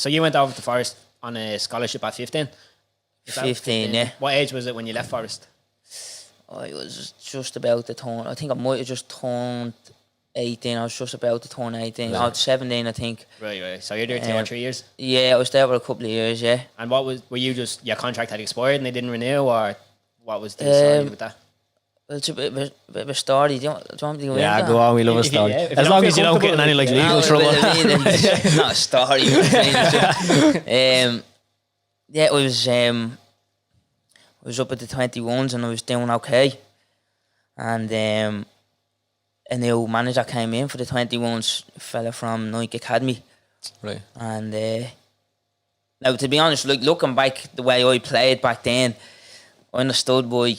So you went over to Forest on a scholarship at 15? 15, yeah. What age was it when you left Forest? I was just about to turn. I think I might have just turned 18. I was just about to turn 18. I was 17, I think. Right. So you're there 2 or 3 years? Yeah, I was there for a couple of years, yeah. And were you just, your contract had expired and they didn't renew, or what was the story with that? Well, it's a bit of a story. Do you want me to go into that? Go on, we love a story. Yeah, as long as you don't get in any like legal trouble. It's not a story. Yeah, I was up at the 21s and I was doing okay. And a new manager came in for the 21s, a fella from Nike Academy. Right. And now, to be honest, looking back the way I played back then, I understood why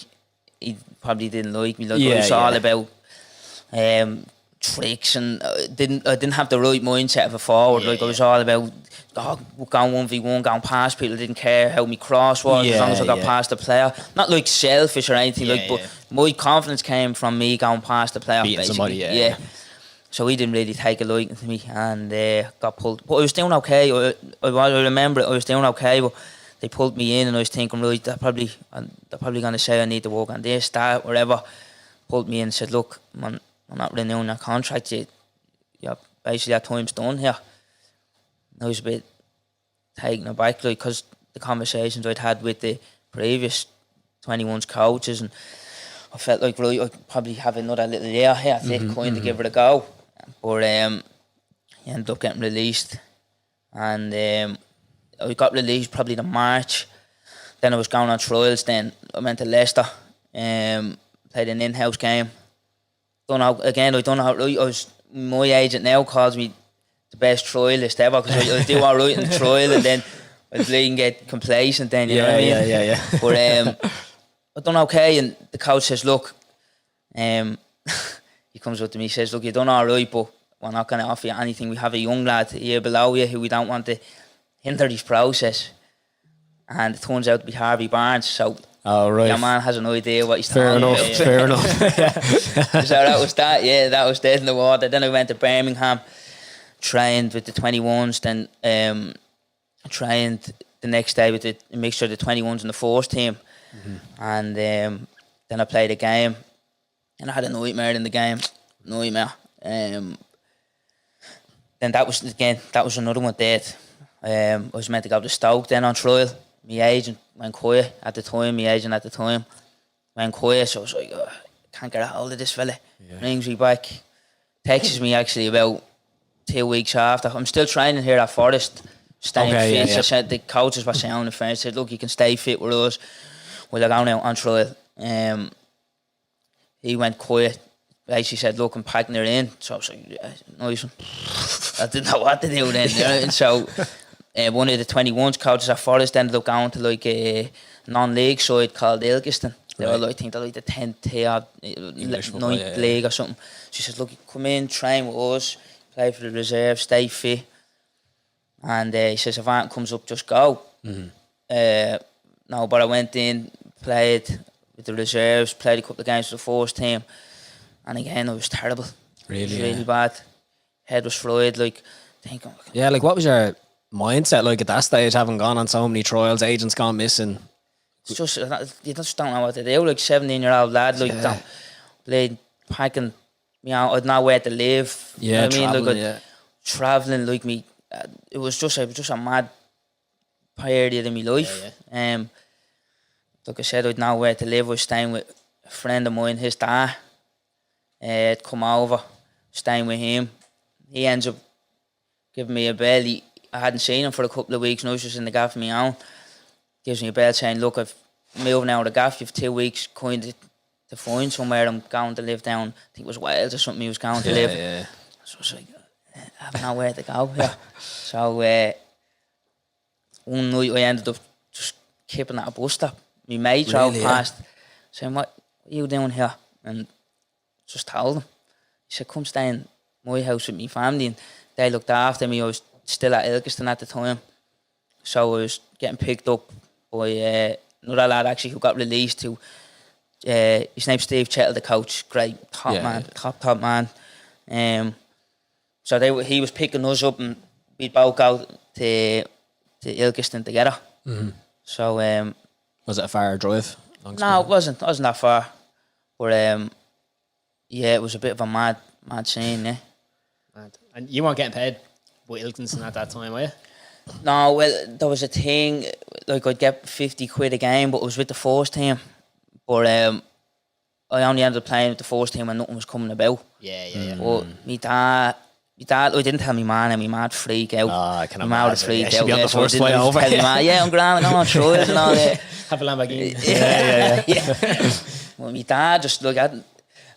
he probably didn't like me. It was all about tricks, and I didn't have the right mindset of a forward. I was all about going 1v1, going past people. I didn't care how my cross was, as long as I got past the player. Not like selfish or anything, but my confidence came from me going past the player. Beating basically. somebody, So he didn't really take a liking to me, and got pulled. But I was doing okay. I remember I was doing okay, but they pulled me in, and I was thinking, right, they're probably going to say I need to work on this, that, whatever. Pulled me in and said, look, man, I'm not renewing that contract yet. Yeah, basically that time's done here. I was a bit taken aback, because the conversations I'd had with the previous 21's coaches, and I felt like, right, I'd probably have another little year here to give it a go. But I ended up getting released, and I got released probably in March. Then I was going on trials. Then I went to Leicester, played an in-house game. I don't know. I was, my agent now calls me the best trialist ever, because I do all right in the trial, and then I can get complacent. Then you know what I mean? Yeah. But I done okay, and the coach says, look, he comes up to me, says, look, you done all right, but we're not going to offer you anything. We have a young lad here below you who we don't want to hinder his process. And it turns out to be Harvey Barnes. So your man has an idea what he's talking about. Fair enough. So that was that. Yeah, that was dead in the water. Then I went to Birmingham, trained with the 21s, then trained the next day with a mixture of the 21s and the first team. And then I played a game, and I had a nightmare in the game. Then that was another one dead. I was meant to go to Stoke then on trial. My agent went quiet at the time. Went quiet, so I was like, oh, can't get a hold of this fella. Rings me back, texts me actually about 2 weeks after. I'm still training here at Forest, staying fit. So said the coaches were saying on the phone, said, look, you can stay fit with us. We'll go out on trial. He went quiet. Basically said, look, I'm packing her in. So I was like, yeah, nice one. I didn't know what to do then. You know? And so one of the 21s coaches at Forest ended up going to like a non-league side called Ilkeston. They were, I think they're like the 10th tier, 9th league or something. She said, look, come in, train with us, play for the reserve, stay fit. And he says, if anything comes up, just go. No, but I went in, played with the reserves, played a couple of games for the first team. And again, it was terrible. Really bad. Head was fried, thinking. Yeah, what was your mindset at that stage, having gone on so many trials, agents gone missing? It's just, you just don't know what to do. 17-year-old lad, packing, I'd know where to live. Yeah, you know what I mean? travelling, Travelling, it was just a mad period in my life. Like I said, I'd know where to live. I was staying with a friend of mine, his dad. I'd come over, staying with him. He ends up giving me a bell. I hadn't seen him for a couple of weeks, and I was just in the gaff of my own. Gives me a bell saying, look, I've moved now to the gaff. You've 2 weeks kind of to find somewhere. I'm going to live down, I think it was Wales or something he was going to live. Yeah. So I was like, I have nowhere to go here. So one night I ended up just keeping at a bus stop. My mate drove past, saying, what are you doing here? And just told him. He said, come stay in my house with my family. And they looked after me. I was still at Ilkeston at the time. So I was getting picked up by another lad actually who got released to, his name's Steve Chettle, the coach. Great, top man. So he was picking us up, and we'd both go to Ilkeston together. So Was it a far drive? no, it wasn't that far, but yeah, it was a bit of a mad scene, yeah. And you weren't getting paid with Ilkeston at that time, were you? No, well, there was a thing, like I'd get 50 quid a game, but it was with the first team. But I only ended up playing with the first team when nothing was coming about. Yeah. But my dad, I didn't tell my man, and my man freaked out. I can my man would imagine. freak Yeah, she'd out. be on the so I first didn't way over. tell my man, yeah, I'm grand, I'm on trials and all that. Have a Lamborghini. Yeah. Well, my dad just, look, I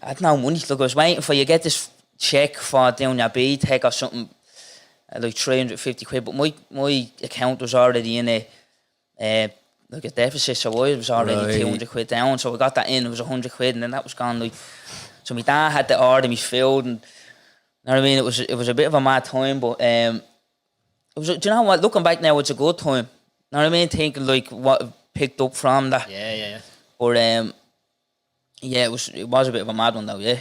had no money. Look, I was waiting for you to get this check for doing your B-Tech or something, like 350 quid, but my account was already in a deficit, so I was already 200 quid down, so I got that in, it was 100 quid, and then that was gone, like, so my dad had to order me food, and you know what I mean, it was a bit of a mad time, but it was, do you know what, looking back now, it's a good time, you know what I mean, thinking like what I picked up from that. Yeah. But yeah, it was a bit of a mad one though, yeah.